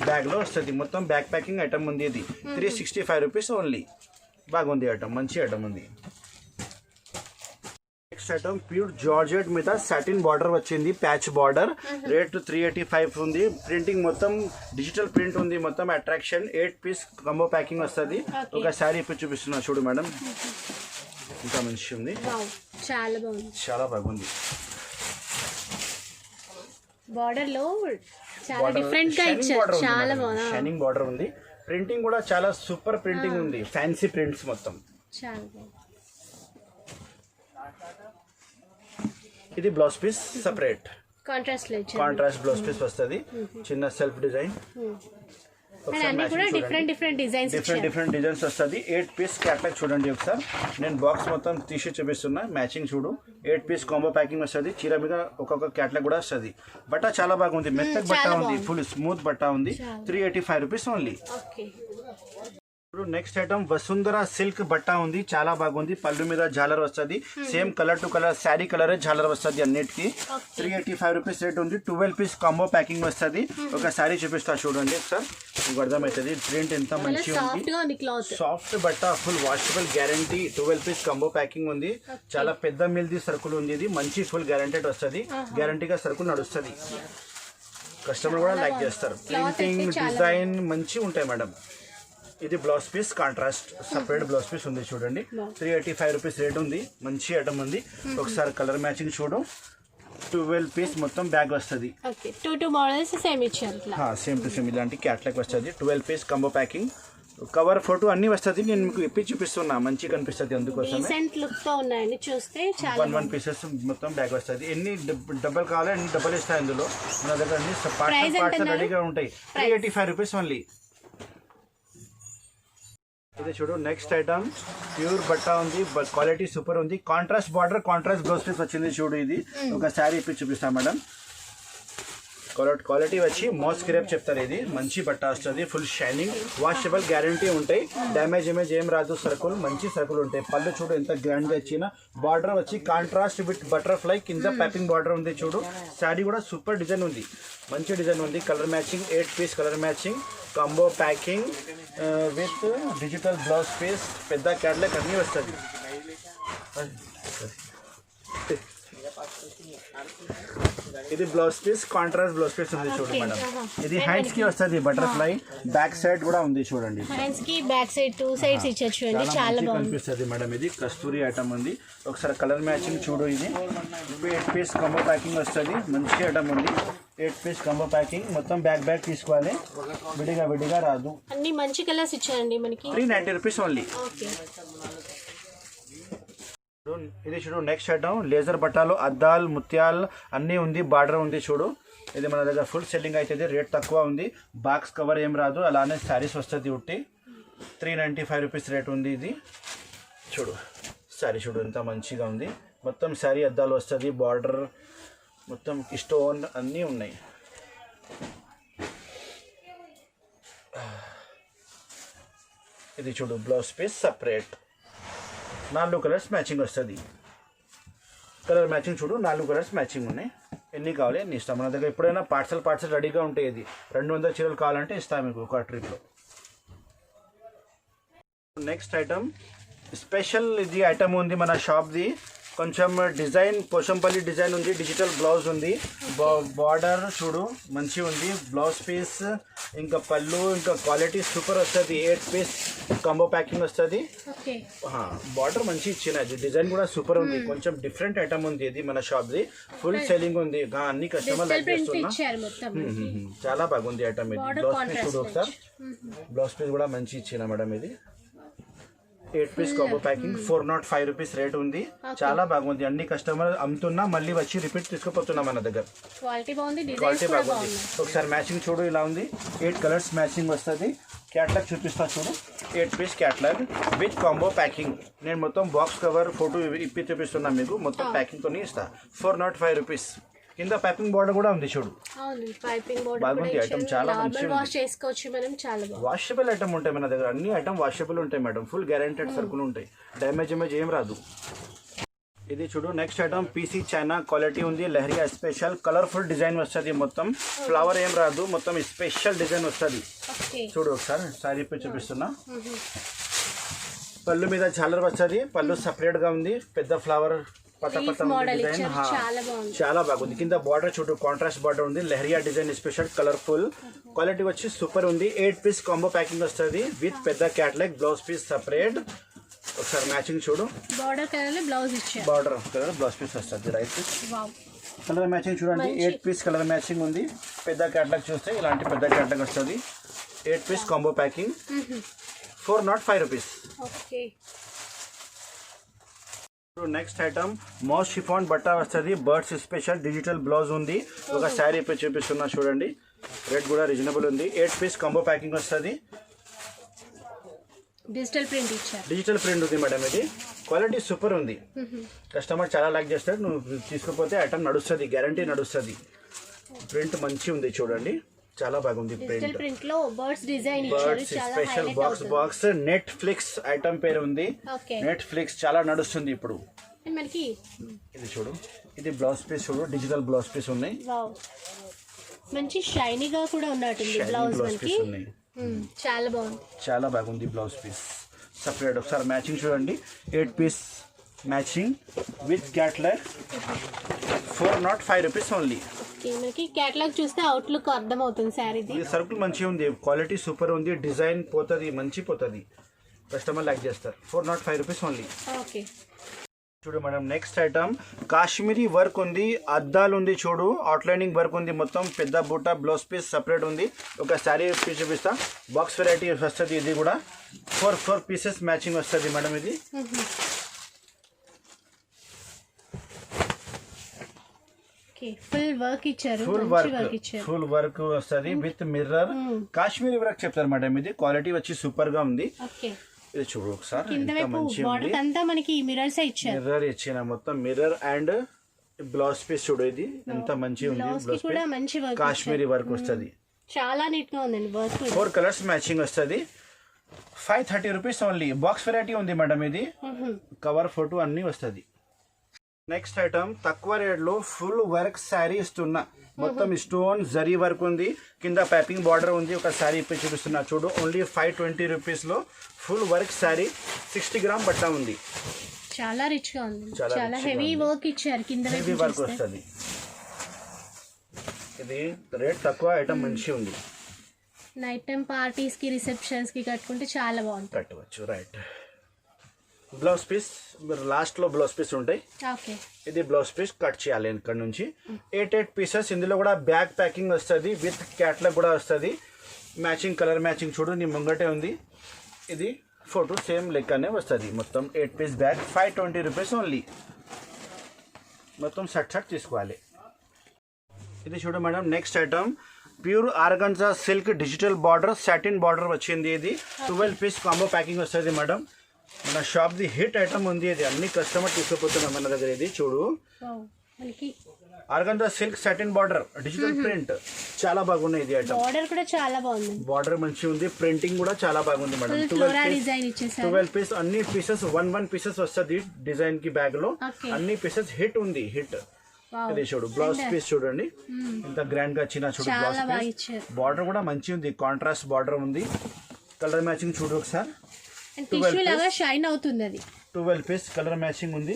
బ్యాగ్లో వస్తుంది. మొత్తం బ్యాగ్ ప్యాకింగ్ ఐటమ్ ఉంది. ఇది 365 రూపీస్ ఓన్లీ. బాగుంది ఐటమ్, మంచి ఐటమ్ ఉంది. నెక్స్ట్ ఐటమ్ ప్యూర్ జార్జెట్ మీద సాటిన్ బార్డర్ వచ్చింది, ప్యాచ్ బార్డర్. రేట్ 385 ఉంది. ప్రింటింగ్ మొత్తం డిజిటల్ ప్రింట్ ఉంది. మొత్తం అట్రాక్షన్. 8 పీస్ కంబో ప్యాకింగ్ వస్తుంది. ఒక శారీ ఇప్పుడు చూపిస్తున్నా చూడు మేడం. ఇంకా మంచి ఉంది, చాలా బాగుంది, చాలా బాగుంది. బార్డర్ లో చాలా డిఫరెంట్ గా ఇచ్చారు. చాలా బాగుంది. షైనింగ్ బార్డర్ ఉంది. ప్రింటింగ్ కూడా చాలా సూపర్ ప్రింటింగ్ ఉంది. ఫ్యాన్సీ ప్రింట్స్ మొత్తం చాలా బాగుంది. ఇది బ్లౌజ్ పీస్ సపరేట్ కాంట్రాస్ట్ లో ఇచ్చారు. కాంట్రాస్ట్ బ్లౌజ్ పీస్ వస్తుంది. చిన్న సెల్ఫ్ డిజైన్. అన్ని కూడా డిఫరెంట్ డిజైన్స్ వస్తుంది. 8 పీస్ క్యాటలాగ్ చూడండి ఒకసారి. నేను బాక్స్ మొత్తం తీసి చూపిస్తున్నా. మ్యాచింగ్ చూడు. 8 పీస్ కాంబో ప్యాకింగ్ వస్తుంది. చీర మీద ఒక్కొక్క క్యాటలాగ్ కూడా వస్తుంది. బట్ట చాలా బాగుంది. మెత్తగ్ బట్ట ఉంది. ఫుల్ స్మూత్ బట్ట ఉంది. 385 rupees only. Next item Vasundhara silk బట్ట ఉంది. చాలా బాగుంది. పళ్ళు మీద జాలర్ వస్తుంది. Same colour to colour sari colour జాలర్ వస్తుంది అన్నిటికి. 385 రూపీస్ రేట్ ఉంది. 12 పీస్ కాంబో ప్యాకింగ్ వస్తుంది. ఒక శారీ చూపిస్తా చూడండి సార్, మీకు అర్థమవుతుంది. ప్రింట్ ఎంత మంచిగా ఉంది. సాఫ్ట్ బట్ట, full washable guarantee. 12 piece combo packing ఉంది. చాలా పెద్ద మిల్ది సరుకులు ఉంది. ఇది మంచి ఫుల్ గ్యారంటెడ్ వస్తుంది. గ్యారంటీగా సరుకులు నడుస్తుంది. కస్టమర్ కూడా లైక్ చేస్తారు. ప్రింటింగ్ డిజైన్ మంచి ఉంటాయి మేడం. ఇది blouse piece contrast separate blouse piece ఉంది చూడండి. 385 రూపీస్ రేట్ ఉంది. మంచి ఐటమ్ ఉంది. ఒకసారి కలర్ మ్యాచింగ్ చూడు. 12 పీస్ మొత్తం బ్యాగ్ వస్తుంది. సేమ్ టు సేమ్ ఇలాంటి క్యాట్లాగ్ వస్తుంది. 12 piece combo packing. Cover photo అన్ని వస్తుంది. నేను మీకు ఇప్పి చూపిస్తున్నా, మంచి కనిపిస్తుంది. అందుకోసమే 1 పీసెస్ మొత్తం బ్యాగ్ వస్తుంది. ఎన్ని డబ్బులు కావాలో అన్ని డబ్బులు ఇస్తాయి. అందులో మన దగ్గర అన్ని పార్ట్స్ రెడీగా ఉంటాయి. 385 రూపీస్ ఓన్లీ. ఇది చూడు నెక్స్ట్ ఐటమ్ ప్యూర్ బట్ట ఉంది. క్వాలిటీ సూపర్ ఉంది. Contrast border, contrast blouse piece వచ్చింది చూడు. ఇది ఒక శారీ ఇప్పి చూపిస్తాం మేడం. క్వాలిటీ వచ్చి మోస్ క్రేప్ చెప్తారు. ఇది మంచి బట్ట వస్తుంది. ఫుల్ షైనింగ్, వాషబుల్ గ్యారంటీ ఉంటాయి. డ్యామేజ్ ఏం రాదు. సరుకులు మంచి సరుకులు ఉంటాయి. పళ్ళు చూడు ఎంత గ్రాండ్ గా ఇచ్చిన. బార్డర్ వచ్చి కాంట్రాస్ట్ విత్ బటర్ఫ్లై కింద పైపింగ్ బార్డర్ ఉంది చూడు. శారీ కూడా సూపర్ డిజైన్ ఉంది. మంచి డిజైన్ ఉంది. Colour matching 8 piece colour matching combo packing with digital blouse piece. పెద్ద క్యాట్లాగ్ అన్నీ వస్తుంది. ఇది blouse piece, contrast blouse piece ఉంది చూడు Okay, మేడం. aha. ఇది హ్యాండ్స్ కి వస్తుంది బటర్ఫ్లై, బ్యాక్ సైడ్ కూడా ఉంది చూడండి. హ్యాండ్స్ కి బ్యాక్ సైడ్ 2 సైడ్స్ ఇచ్చొచ్చు అండి, చాలా మంచిగా బాగుంది. కనిపిస్తుంది మేడం. ఇది కస్తూరి ఐటమ్ ఉంది. ఒకసారి కలర్ మ్యాచింగ్ చూడు. ఇది 8 పీస్ కంబో ప్యాకింగ్ వస్తుంది. మంచి ఐటమ్ ఉంది. 8 పీస్ కంబో ప్యాకింగ్ మొత్తం బ్యాక్ తీసుకోవాలి, విడిగా రాదు. అన్ని మంచి కలర్స్ ఇచ్చారండి మనకి. 390 రూపీస్ ఓన్లీ. ఓకే, ఇది చూడు నెక్స్ట్ ఐటమ్. లేజర్ బట్టాలు, అద్దాలు, ముత్యాలు అన్నీ ఉంది. బార్డర్ ఉంది చూడు. ఇది మన దగ్గర ఫుల్ సెల్లింగ్ అవుతుంది. రేట్ తక్కువ ఉంది. బాక్స్ కవర్ ఏం రాదు, అలానే శారీస్ వస్తుంది ఉట్టి. 395 రూపీస్ రేట్ ఉంది. ఇది చూడు శారీ చూడు ఎంత మంచిగా ఉంది. మొత్తం శారీ అద్దాలు వస్తుంది. బార్డర్ మొత్తం స్టోన్ అన్నీ ఉన్నాయి. ఇది చూడు blouse piece separate. 4 colours matching వస్తుంది. కలర్ మ్యాచింగ్ చూడు, 4 కలర్స్ మ్యాచింగ్ ఉన్నాయి. ఎన్ని కావాలి ఎన్ని ఇస్తాం మన దగ్గర. ఎప్పుడైనా పార్సల్ రెడీగా ఉంటాయి. ఇది 200 చీరలు కావాలంటే ఇస్తాం మీకు ఒక ట్రిప్లో. Next item special. ఇది ఐటమ్ ఉంది మన షాప్ది. కొంచెం డిజైన్ పోచంపల్లి డిజైన్ ఉంది. డిజిటల్ బ్లౌజ్ ఉంది. బార్డర్ చూడు మంచి ఉంది. బ్లౌజ్ పీస్ ఇంకా పళ్ళు ఇంకా క్వాలిటీ సూపర్ వస్తుంది. 8 పీస్ కాంబో ప్యాకింగ్ వస్తుంది. ఓకే, బార్డర్ మంచి ఇచ్చిన. ఇది డిజైన్ కూడా సూపర్ ఉంది. కొంచెం డిఫరెంట్ ఐటమ్ ఉంది. ఇది మన షాప్ది ఫుల్ సెల్లింగ్ ఉంది. అన్ని కస్టమర్ లైక్ చేస్తున్నా. ఇచ్చారు మొత్తం. చాలా బాగుంది ఐటమ్. ఇది బ్లౌజ్ పీస్ చూడు ఒకసారి. బ్లౌజ్ పీస్ కూడా మంచి ఇచ్చిన మేడం. ఇది 8 piece combo packing 405 rupees rate ఉంది. చాలా బాగుంది. అన్ని కస్టమర్ అమ్ముతున్నా మళ్ళీ వచ్చి రిపీట్ తీసుకుపోతున్నా మన దగ్గర. క్వాలిటీ బాగుంది, డిజైన్స్ క్వాలిటీ కూడా బాగుంది. బాగుంది. ఒకసారి మ్యాచింగ్ చూడు ఇలా ఉంది. 8 కలర్స్ మ్యాచింగ్ వస్తుంది. క్యాట్లాగ్ చూపిస్తా చూడు. 8 piece catalogue with combo packing. నేను మొత్తం బాక్స్ కవర్ ఫోటో ఇప్పి చూపిస్తున్నా మీకు. మొత్తం ప్యాకింగ్ తోనే ఇస్తా. 405 రూపీస్. కింద పైపింగ్ బోర్డర్ కూడా ఉంది చూడు. అవును, పైపింగ్ బోర్డర్ బాగుంది ఐటమ్. చాలా మంచిగా వాష్ చేసుకోవచ్చు మనం. చాలా బాగుంది. వాషబుల్ ఐటమ్ ఉంటాయి మన దగ్గర. అన్ని ఐటమ్ వాషబుల్ ఉంటాయి మేడం. ఫుల్ గ్యారెంటెడ్ సరుకులు ఉంటాయి. డ్యామేజ్ ఏం రాదు. ఇది చూడు next item. PC China quality ఉంది. లెహరియా స్పెషల్ కలర్ఫుల్ డిజైన్ వస్తుంది. మొత్తం ఫ్లవర్ ఏం రాదు, మొత్తం స్పెషల్ డిజైన్ వస్తుంది. చూడు ఒకసారి సారీ పై చూపిస్తున్నా. పళ్ళు మీద ఛాలర్ వస్తుంది. పళ్ళు సపరేట్ గా ఉంది. పెద్ద ఫ్లవర్ డిజైన్ చాలా బాగుంది. కింద బార్డర్ చూడు కాంట్రాస్ట్ బార్డర్ ఉంది. Leheriya design special colourful. Quality వచ్చి సూపర్ ఉంది. 8 పీస్ కాంబో ప్యాకింగ్ వస్తుంది విత్ పెద్ద క్యాట్లాగ్. Blouse piece separate. ఒకసారి మ్యాచింగ్ చూడు. బార్డర్ కలర్ బ్లౌజ్ ఇచ్చారు. బార్డర్ కలర్ బ్లౌజ్ పీస్ వస్తుంది. రైట్ పీస్ కలర్ మ్యాచింగ్ చూడండి. 8 పీస్ కలర్ మ్యాచింగ్ ఉంది. పెద్ద క్యాట్లాగ్ చూస్తే ఇలాంటి పెద్ద క్యాట్లాగ్ వస్తుంది. 8 piece combo packing 405 rupees. Okay, next item mouse chiffon బట్ట వస్తుంది. బర్డ్స్ స్పెషల్ డిజిటల్ బ్లౌజ్ ఉంది. ఒక శారీ పై చూపిస్తున్నా చూడండి. రేట్ కూడా రీజనబుల్ ఉంది. 8 పీస్ కాంబో ప్యాకింగ్ వస్తుంది. డిజిటల్ ప్రింట్ ఇచ్చారు. డిజిటల్ ప్రింట్ ఉంది మేడం. ఇది క్వాలిటీ సూపర్ ఉంది. కస్టమర్ చాలా లైక్ చేస్తారు. నువ్వు తీసుకుపోతే ఐటమ్ నడుస్తుంది, గ్యారంటీ నడుస్తుంది. ప్రింట్ మంచి ఉంది చూడండి. చాలా బాగుంది డిజిటల్ ప్రింట్ లో బర్డ్స్ డిజైన్ ఇచ్చారు. స్పెషల్ బాక్స్ నెట్ ఫ్లిక్స్ ఐటమ్ పేరు ఉంది. నెట్ ఫ్లిక్స్ చాలా నడుస్తుంది ఇప్పుడు మనకి. ఇది చూడు. ఇది బ్లౌజ్ పీస్ చూడు. డిజిటల్ బ్లౌజ్ పీస్ ఉన్నాయి. మంచి షైనీగా కూడా ఉన్నట్టుంది బ్లౌజ్ మనకి. చాలా బాగుంది. చాలా బాగుంది బ్లౌజ్ పీస్ సపరేట్. ఒకసారి మ్యాచింగ్ చూడండి. 8 piece matching with catalogue 405 rupees only. మనకి క్యాటలాగ్ చూస్తే అవుట్లుక్ అర్థమవుతుంది శారీది. ఈ సరుకులు మంచిగా ఉంది. క్వాలిటీ సూపర్ ఉంది. డిజైన్ పోతుంది, మంచి పోతుంది. కస్టమర్ లైక్ చేస్తారు. 405 రూపీస్ ఓన్లీ. ఓకే, చూడు madam. Next item Kashmiri work ఉంది. అద్దాలు ఉంది చూడు. అవుట్లైనింగ్ వర్క్ ఉంది. మొత్తం పెద్ద బూట బ్లౌజ్ పీస్ సపరేట్ ఉంది. ఒక శారీ పీస్ చూపిస్తా. బాక్స్ వెరైటీ వస్తుంది. ఇది కూడా 4 పీసెస్ మ్యాచింగ్ వస్తుంది మేడం. ఇది ఫుల్ వర్క్ ఇచ్చారు. ఫుల్ వర్క్ వస్తుంది విత్ మిర్రర్. కాశ్మీరీ వర్క్ చెప్తారు మేడం. ఇది క్వాలిటీ వచ్చి సూపర్ గా ఉంది. ఇది చూడు ఒకసారి. మిర్రర్ ఇచ్చిన మొత్తం మిర్రర్ అండ్ బ్లౌజ్ పీస్ చూడు. ఇది ఎంత మంచిగా ఉంది. బ్లౌజ్ పీస్ కాశ్మీరీ వర్క్ వస్తుంది. చాలా నీట్ గా ఉందండి వర్క్. 4 కలర్స్ మ్యాచింగ్ వస్తుంది. 530 రూపీస్ ఓన్లీ. బాక్స్ వెరైటీ ఉంది మేడం. ఇది కవర్ ఫోటో అన్ని వస్తుంది. నెక్స్ట్ ఐటమ్ తక్కువ రేట్లో ఫుల్ వర్క్ శారీ ఇస్తున్నా. మొత్తం స్టోన్ జరీ వర్క్ ఉంది. కింద పైపింగ్ బార్డర్ ఉంది. ఒక శారీ ఇప్పి చూపిస్తున్నా చూడు. ఓన్లీ 520 రూపీస్లో ఫుల్ వర్క్ శారీ. 60 గ్రామ్ బట్ట ఉంది. చాలా రిచ్ గా ఉంది, చాలా చాలా rich గా హెవీ ఉంది. వర్క్ ఇచ్చారు కింద హెవీ వర్క్ వస్తుంది. ఇది రేట్ తక్కువ, ఐటమ్ మంచి ఉంది. నైట్ టైం పార్టీస్ కి రిసెప్షన్స్ కి కట్టుకుంటే చాలా బాగుంటుంది. కట్టవచ్చు. రైట్. బ్లౌజ్ పీస్ మీరు లాస్ట్ లో బ్లౌజ్ పీస్ ఉంటాయి. ఓకే, ఇది బ్లౌజ్ పీస్ కట్ చేయాలి ఇక్కడ నుంచి. 8 పీసెస్. ఇందులో కూడా బ్యాగ్ ప్యాకింగ్ వస్తుంది, విత్ క్యాట్లాగ్ కూడా వస్తుంది. మ్యాచింగ్ కలర్ మ్యాచింగ్ చూడు నీ ముంగటే ఉంది. ఇది ఫోటో సేమ్ లెక్కనే వస్తుంది. మొత్తం 8 పీస్ బ్యాగ్ 520 రూపీస్ ఓన్లీ. మొత్తం షర్ట్ తీసుకోవాలి. ఇది చూడు madam, next item pure organza silk digital border satin border వచ్చింది. ఇది 12 పీస్ కాంబో ప్యాకింగ్ వస్తుంది మేడం. మన షాప్ ది హిట్ ఐటమ్ ఉంది. ఇది అన్ని కస్టమర్ తీసుకుపోతున్నాం మన దగ్గర. ఇది చూడు మనకి organza silk satin border digital print చాలా బాగున్నాయి. ఇది ఐటమ్ బార్డర్ కూడా చాలా బాగుంది, బార్డర్ మంచిగా ఉంది, ప్రింటింగ్ కూడా చాలా బాగుంది మేడం. డిజైన్ ఇచ్చేసారు. 12 పీస్ అన్ని పీసెస్ 1 పీసెస్ వస్తుంది డిజైన్ కి బ్యాగ్ లో. అన్ని పీసెస్ హిట్ ఉంది, హిట్. ఇది చూడు బ్లౌజ్ పీస్ చూడండి ఎంత గ్రాండ్ గా వచ్చిన చూడు. బ్లౌజ్ పీస్ బార్డర్ కూడా మంచి ఉంది, కాంట్రాస్ట్ బార్డర్ ఉంది. కలర్ మ్యాచింగ్ చూడు ఒకసారి. టిష్యూ లాగా షైన్ అవుతుంది. అది 12 పీస్ కలర్ మ్యాచింగ్ ఉంది.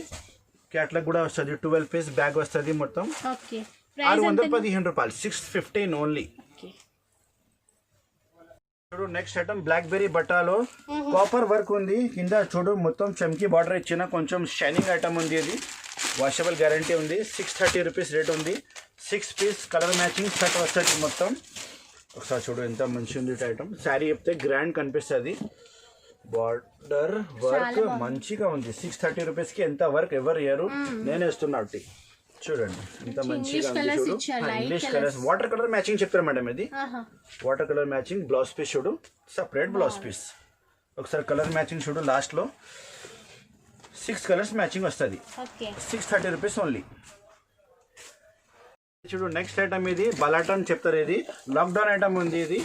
క్యాట్లాగ్ కూడా వస్తుంది. 12 పీస్ బ్యాగ్ వస్తుంది మొత్తం. ఓకే, 615 రూపాయలు, 615 ఓన్లీ. చూడు నెక్స్ట్ ఐటమ్ బ్లాక్ బెర్రీ బట్టాలో కాపర్ వర్క్ ఉంది. కింద చూడు మొత్తం చమ్కీ బార్డర్ ఇచ్చిన కొంచెం షైనింగ్ ఐటమ్ ఉంది. ఇది వాషబుల్ గ్యారంటీ ఉంది. 630 రూపీస్ రేట్ ఉంది. 6 పీస్ కలర్ మ్యాచింగ్ షర్ట్ వస్తుంది మొత్తం. ఒకసారి చూడు ఎంత మంచి ఉంది ఐటమ్. శారీ చెప్తే గ్రాండ్ కనిపిస్తుంది. బార్డర్ వర్క్ మంచిగా ఉంది. 630 రూపీస్ కి ఎంత వర్క్ ఎవరు ఇయ్యరు, నేను వేస్తున్నట్టు. చూడండి ఎంత మంచిగా ఉంది. చూడు English colours water colour matching చెప్పారు మేడం. ఇది water colour matching. Blouse piece చూడు సపరేట్ బ్లౌజ్ పీస్. ఒకసారి కలర్ మ్యాచింగ్ చూడు లాస్ట్ లో 6 కలర్స్ మ్యాచింగ్ వస్తుంది. 630 రూపీస్ ఓన్లీ. చూడు నెక్స్ట్ ఐటమ్ ఇది బలాటన్ చెప్తారు. ఇది లాక్డౌన్ ఐటమ్ ఉంది. ఇది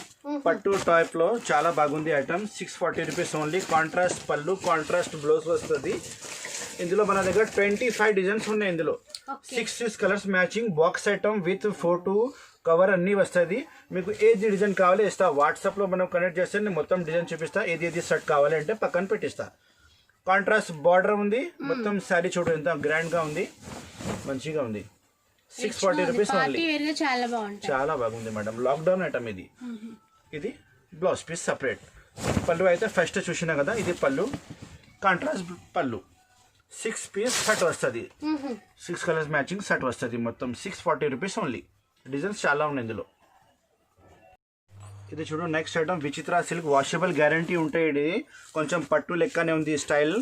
పట్టు టైప్ లో చాలా బాగుంది ఐటమ్. 640 rupees only. కాంట్రాస్ట్ పళ్ళు, కాంట్రాస్ట్ బ్లౌజ్ వస్తుంది. ఇందులో మన దగ్గర 25 డిజైన్స్ ఉన్నాయి. ఇందులో 6 colours matching box item with photo cover అన్ని వస్తుంది. మీకు ఏది డిజైన్ కావాలి ఇస్తా. వాట్సాప్ లో మనం కనెక్ట్ చేస్తే నేను మొత్తం డిజైన్ చూపిస్తా. ఏది సెట్ కావాలి అంటే పక్కన పెట్టిస్తా. కాంట్రాస్ట్ బార్డర్ ఉంది. మొత్తం శారీ చూడు ఎంత గ్రాండ్ గా ఉంది, మంచిగా ఉంది. 640 రూపీస్ ఓన్లీ. చాలా బాగుంది మేడం. లాక్డౌన్ ఐటమ్ ఇది. ఇది బ్లౌజ్ పీస్ సపరేట్. పళ్ళు అయితే ఫస్ట్ చూసినా కదా, ఇది పళ్ళు కాంట్రాస్ట్ పళ్ళు. 6 పీస్ షర్ట్ వస్తుంది. 6 కలర్స్ మ్యాచింగ్ షర్ట్ వస్తుంది మొత్తం. 640 రూపీస్ ఓన్లీ. డిజైన్స్ చాలా ఉన్నాయి ఇందులో. ఇది చూడు నెక్స్ట్ ఐటమ్ విచిత్ర సిల్క్ వాషబుల్ గ్యారంటీ ఉంటాయి. ఇది కొంచెం పట్టు లెక్కనే ఉంది స్టైల్.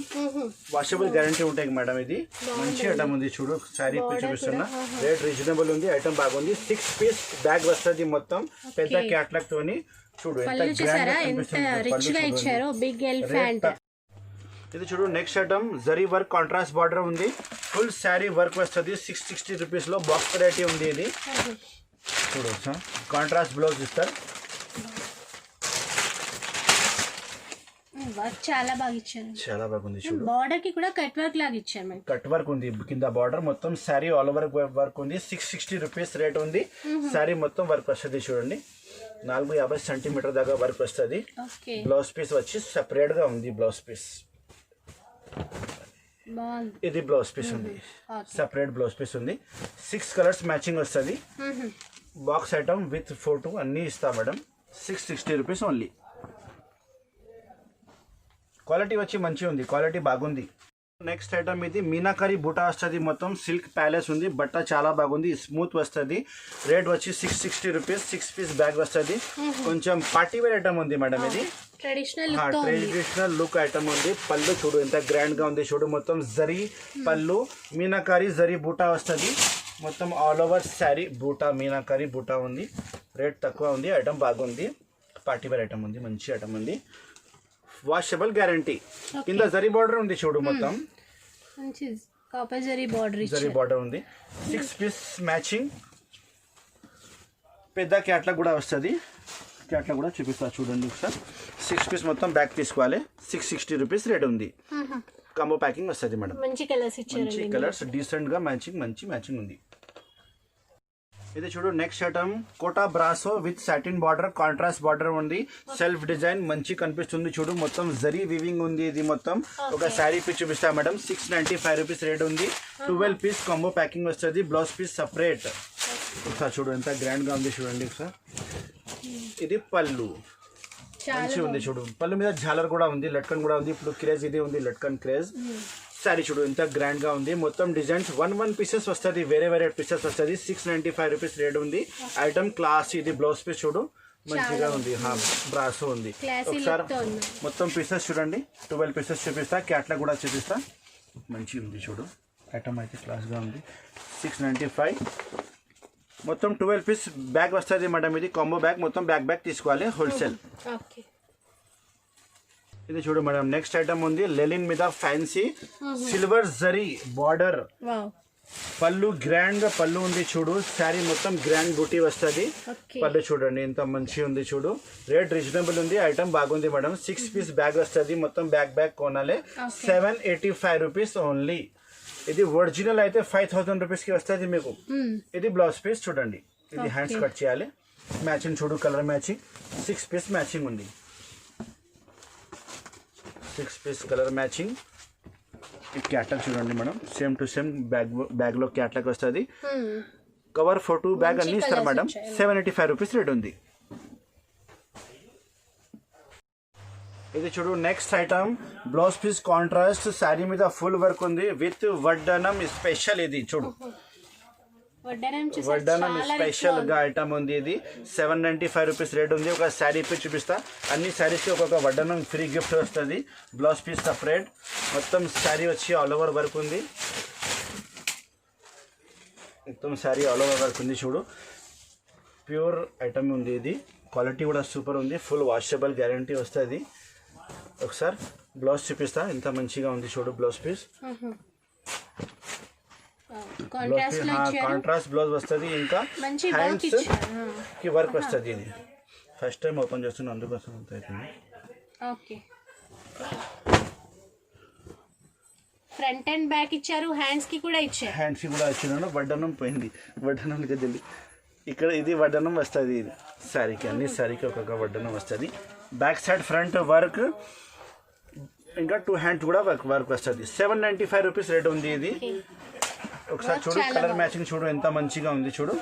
వాషబుల్ గ్యారంటీ ఉంటాయి మేడం. ఇది మంచి ఐటమ్ ఉంది. చూడు శారీ చూపిస్తున్నా. రేట్ రీజనబుల్ ఉంది. ఐటమ్ బాగుంది. 6 పీస్ బ్యాగ్ వస్తుంది మొత్తం పెద్ద క్యాట్లాగ్ తోని. చూడు ఇది చూడు next item zari work contrast border ఉంది. ఫుల్ శారీ వర్క్ వస్తుంది. 660 రూపీస్ లో బాక్స్ వెరైటీ ఉంది. ఇది చూడు కాంట్రాస్ట్ బ్లౌజ్ ఇస్తారు. వర్క్ చాలా బాగా ఇచ్చారు, చాలా బాగుంది. చూడు బార్డర్ కి కూడా కట్ వర్క్ లాగా ఇచ్చారు. కట్ వర్క్ ఉంది కింద బార్డర్ మొత్తం. శారీ ఆల్ ఓవర్ వర్క్ ఉంది. 660 రూపీస్ రేట్ ఉంది. శారీ మొత్తం వర్క్ వస్తుంది. చూడండి 450 సెంటీమీటర్ దాకా వర్క్ వస్తుంది. బ్లౌజ్ పీస్ వచ్చి సెపరేట్ గా ఉంది. బ్లౌజ్ పీస్ ఇది బ్లౌజ్ పీస్ ఉంది. సెపరేట్ బ్లౌజ్ పీస్ ఉంది. 6 కలర్స్ మ్యాచింగ్ వస్తుంది. బాక్స్ ఐటమ్ విత్ ఫోటో అన్ని ఇస్తా మేడం. 660 rupees only. క్వాలిటీ వచ్చి మంచిగా ఉంది, క్వాలిటీ బాగుంది. నెక్స్ట్ ఐటమ్ ఇది మీనాకరీ బూటా వస్తుంది. మొత్తం సిల్క్ ప్యాలెస్ ఉంది. బట్ట చాలా బాగుంది, స్మూత్ వస్తుంది. రేట్ వచ్చి 660 రూపీస్. 6 పీస్ బ్యాగ్ వస్తుంది. కొంచెం పార్టీ వేర్ ఐటమ్ ఉంది మేడం. ఇది ట్రెడిషనల్ లుక్ ఐటమ్ ఉంది. పళ్ళు చూడు ఎంత గ్రాండ్ గా ఉంది. చూడు మొత్తం జరీ పళ్ళు, మీనాకరీ జరీ బూటా వస్తుంది. మొత్తం ఆల్ ఓవర్ శారీ బూటా, మీనాకరీ బూటా ఉంది. రేట్ తక్కువ ఉంది. ఐటమ్ బాగుంది. పార్టీ వేర్ ఐటమ్ ఉంది. మంచి ఐటమ్ ఉంది. Washable guarantee. కింద జరీ బార్డర్ ఉంది. చూడు మొత్తం జరీ బార్డర్ ఉంది. 6 పీస్ మ్యాచింగ్ పెద్ద క్యాట్లాగ్ కూడా వస్తుంది. క్యాట్లాగ్ కూడా చూపిస్తా చూడండి ఒకసారి. 6 పీస్ మొత్తం బ్యాగ్ తీసుకోవాలి. 660 రూపీస్ రేట్ ఉంది. కాంబో ప్యాకింగ్ వస్తుంది మేడం. మంచి కలర్స్ డీసెంట్ గా మ్యాచింగ్ మంచి మ్యాచింగ్ ఉంది. ఇది చూడు నెక్స్ట్ ఐటమ్ కోటా బ్రాసో with satin border, contrast border ఉంది, సెల్ఫ్ డిజైన్ మంచి కనిపిస్తుంది చూడు. మొత్తం జరీ వివింగ్ ఉంది. ఇది మొత్తం ఒక శారీ పీస్ చూపిస్తా మేడం. 695 రూపీస్ రేట్ ఉంది. 12 పీస్ కాంబో ప్యాకింగ్ వస్తుంది. Blouse piece separate. ఒకసారి చూడు ఎంత గ్రాండ్ గా ఉంది చూడండి ఒకసారి. ఇది పళ్ళు మంచి ఉంది చూడు. పళ్ళు మీద జాలర్ కూడా ఉంది, లట్కన్ కూడా ఉంది. ఇప్పుడు క్రేజ్ ఇది ఉంది, లట్కన్ క్రేజ్. శారీ చూడు ఎంత గ్రాండ్ గా ఉంది. మొత్తం డిజైన్స్ 1 పీసెస్ వస్తుంది, వేరే పీసెస్ వస్తుంది. 695 రూపీస్ రేట్ ఉంది. Item class. ఇది బ్లౌజ్ పీస్ చూడు మంచిగా ఉంది. బ్రాసో ఉంది. ఒకసారి మొత్తం పీసెస్ చూడండి. 12 పీసెస్ చూపిస్తా, క్యాట్లాగ్ కూడా చూపిస్తా. మంచి ఉంది చూడు. ఐటమ్ అయితే క్లాస్ గా ఉంది. 695 మొత్తం 12 పీస్ బ్యాగ్ వస్తుంది మేడం. ఇది కాంబో బ్యాగ్. మొత్తం బ్యాగ్ తీసుకోవాలి హోల్సేల్. ఇది చూడు మేడం నెక్స్ట్ ఐటమ్ ఉంది. లెలిన్ మీద ఫ్యాన్సీ సిల్వర్ జరీ బార్డర్, పళ్ళు గ్రాండ్ గా పళ్ళు ఉంది చూడు. శారీ మొత్తం గ్రాండ్ బూటీ వస్తుంది. పళ్ళు చూడండి ఎంత మంచి ఉంది చూడు. రేట్ రీజనబుల్ ఉంది. ఐటమ్ బాగుంది మేడం. 6 పీస్ బ్యాగ్ వస్తుంది. మొత్తం బ్యాగ్ కొనాలి. 785 రూపీస్ ఓన్లీ. ఇది ఒరిజినల్ అయితే 5000 రూపీస్ కి వస్తుంది మీకు. ఇది బ్లౌజ్ పీస్ చూడండి. ఇది హ్యాండ్స్ కట్ చేయాలి. మ్యాచింగ్ చూడు, కలర్ మ్యాచింగ్. 6 పీస్ మ్యాచింగ్ ఉంది. 6 పీస్ కలర్ మ్యాచింగ్. ఈ క్యాట్లాగ్ చూడండి madam. Same to same bag లో క్యాట్లాగ్ వస్తుంది. కవర్ ఫోటో బ్యాగ్ అన్ని ఇస్తారు మేడం. 785 రూపీస్ రేట్ ఉంది. ఇది చూడు next item blouse piece contrast. Sari మీద ఫుల్ వర్క్ ఉంది విత్ వడ్డనం స్పెషల్. ఇది చూడు వడ్డనం స్పెషల్ గా ఐటమ్ ఉంది. ఇది 795 రూపీస్ రేట్ ఉంది. ఒక శారీ పీస్ చూపిస్తా. అన్ని శారీస్కి ఒక్కొక్క వడ్డనం ఫ్రీ గిఫ్ట్ వస్తుంది. Blouse piece separate. మొత్తం శారీ వచ్చి ఆల్ ఓవర్ వర్క్ ఉంది. మొత్తం శారీ ఆల్ ఓవర్ వర్క్ ఉంది చూడు. ప్యూర్ ఐటమ్ ఉంది. ఇది క్వాలిటీ కూడా సూపర్ ఉంది. ఫుల్ వాషబుల్ గ్యారంటీ వస్తుంది. ఒకసారి బ్లౌజ్ చూపిస్తా. ఎంత మంచిగా ఉంది చూడు బ్లౌజ్ పీస్. కాంట్రాస్ట్ బ్లౌజ్ వస్తుంది. ఇంకా హ్యాండ్స్ కి వర్క్ వస్తుంది. ఇది ఫస్ట్ టైం ఓపెన్ చేస్తున్నా అందుకోసం అవుతుంది. ఫ్రంట్ అండ్ బ్యాక్ ఇచ్చారు. హ్యాండ్స్ కి కూడా ఇచ్చినాను. వడ్డనం పోయింది. వడ్డనం తెలియదు ఇక్కడ. ఇది వడ్డనం వస్తుంది. ఇది శారీకి అన్ని శారీకి ఒక్కొక్క వడ్డనం వస్తుంది. బ్యాక్ సైడ్ ఫ్రంట్ వర్క్, ఇంకా 2 హ్యాండ్స్ కూడా వర్క్ వస్తుంది. 795 రూపీస్ రేట్ ఉంది. ఇది ఒకసారి చూడు. కలర్ మ్యాచింగ్ చూడు ఎంత మంచిగా ఉంది చూడు.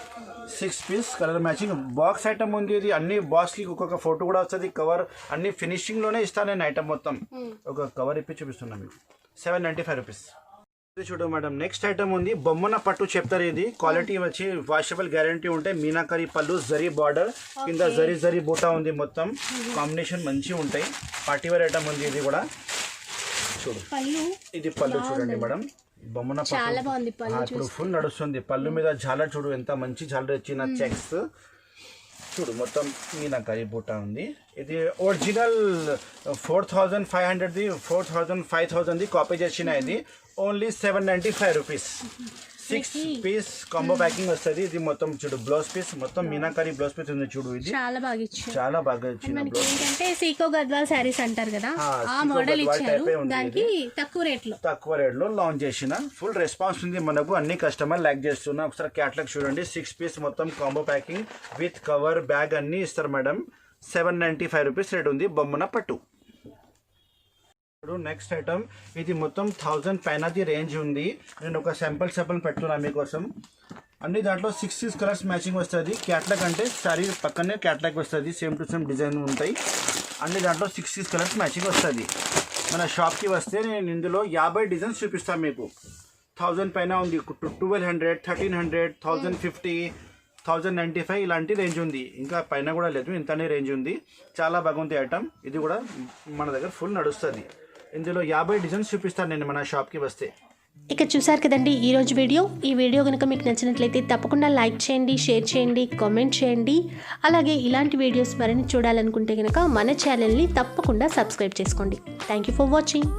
6 piece colour matching box item ఉంది. ఇది అన్ని బాక్స్ కి ఒక్కొక్క ఫోటో కూడా వస్తుంది. కవర్ అన్ని ఫినిషింగ్ లోనే ఇస్తాను నేను. ఐటమ్ మొత్తం ఒక కవర్ ఇప్పి చూపిస్తున్నా మీకు. 795 రూపీస్. ఇది చూడు మేడం నెక్స్ట్ ఐటమ్ ఉంది. బొమ్మన పట్టు చెప్తారు. ఇది క్వాలిటీ వచ్చి వాషబుల్ గ్యారంటీ ఉంటాయి. మీనాకరి పళ్ళు, జరీ బార్డర్, కింద జరీ బూటా ఉంది. మొత్తం కాంబినేషన్ మంచిగా ఉంటాయి. పార్టీ వేర్ ఐటమ్ ఉంది. ఇది కూడా చూడు. ఇది పళ్ళు చూడండి మేడం. బొమ్మన పట్టు ఇప్పుడు ఫుల్ నడుస్తుంది. పళ్ళు మీద జాలర్ చూడు ఎంత మంచి జాలర్ ఇచ్చిన చెక్స్ చూడు. మొత్తం మీనాకరి బూటా ఉంది. ఇది ఒరిజినల్ 4500ది 5000ది కాపీ చేసిన. ఇది only 795 rupees. 6 piece combo packing వస్తుంది. ఇది మొత్తం చూడు బ్లౌజ్ పీస్ మొత్తం మీనాకరి బ్లౌజ్ పీస్ ఉంది చూడు. ఇది చాలా బాగా ఇచ్చింది. ఏంటంటే సీకో గద్వాల్ శారీస్ అంటారు కదా, ఆ మోడల్ ఇచ్చారు. దానికి తక్కువ రేట్ లో లాంచ్ చేసిన. ఫుల్ రెస్పాన్స్ ఉంది మనకు. అన్ని కస్టమర్ లైక్ చేస్తున్నా. ఒకసారి క్యాట్లాగ్ చూడండి. 6 పీస్ మొత్తం combo packing with cover bag అన్ని ఇస్తారు మేడం. 795 రూపీస్ రేట్ ఉంది. బొమ్మన పట్టు. నెక్స్ట్ ఐటమ్ ఇది మొత్తం 1000 పైనది రేంజ్ ఉంది. నేను ఒక శాంపుల్ పెట్టున్నా మీకోసం. అన్ని దాంట్లో 6 కలర్స్ మ్యాచింగ్ వస్తుంది. క్యాట్లాగ్ అంటే శారీ పక్కనే క్యాట్లాగ్ వస్తుంది. సేమ్ టు సేమ్ డిజైన్ ఉంటాయి. అన్ని దాంట్లో 6 కలర్స్ మ్యాచింగ్ వస్తుంది. మన షాప్కి వస్తే నేను ఇందులో 50 డిజైన్స్ చూపిస్తాను మీకు. 1000 పైన ఉంది. 1200, 1300, 1050, 1095 ఇలాంటి రేంజ్ ఉంది. ఇంకా పైన కూడా లేదు, ఇంతనే రేంజ్ ఉంది. చాలా బాగుంది ఐటమ్. ఇది కూడా మన దగ్గర ఫుల్ నడుస్తుంది. ఇందులో 50 డిజైన్స్ చూపిస్తాను నేను మన షాప్కి వస్తే. ఇక చూసారు కదండి ఈరోజు వీడియో. ఈ వీడియో కనుక మీకు నచ్చినట్లయితే తప్పకుండా లైక్ చేయండి, షేర్ చేయండి, కామెంట్ చేయండి. అలాగే ఇలాంటి వీడియోస్ మరిన్ని చూడాలనుకుంటే కనుక మన ఛానల్ని తప్పకుండా సబ్స్క్రైబ్ చేసుకోండి. Thank you for watching.